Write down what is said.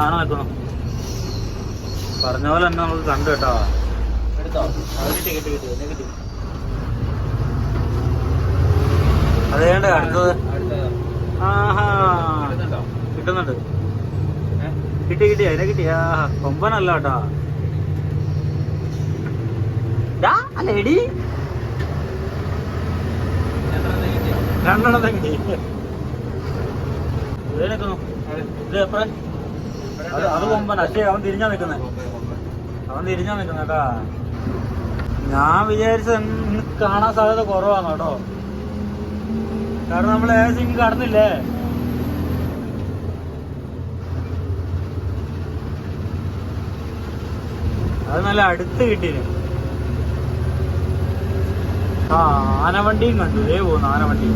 ആണോ വെക്കണം പറഞ്ഞ പോലെ തന്നെ നമുക്ക് കണ്ടു കേട്ടോ. അതേണ്ട അടുത്തത്. ആഹാ കിട്ടുന്നുണ്ട്. കിട്ടി അതിനെ കിട്ടി. ആ കൊമ്പനല്ല കേട്ടോ. അല്ലേടി രണ്ടെണ്ണം കിട്ടി. ഇത് നിൽക്കുന്നു. ഇത് എപ്പോഴും അത് കൊമ്പൻ. പക്ഷേ അവൻ തിരിഞ്ഞാ നിൽക്കുന്നേ. കേട്ടാ. ഞാൻ വിചാരിച്ച കാണാൻ സാധ്യത കുറവാണ് കേട്ടോ. കാരണം നമ്മൾ ഏകദേശം കടന്നില്ലേ. അത് നല്ല അടുത്ത് കിട്ടിയിരുന്നു. ആനവണ്ടിയും കണ്ടു. ഇതേ പോകുന്നു ആനവണ്ടി.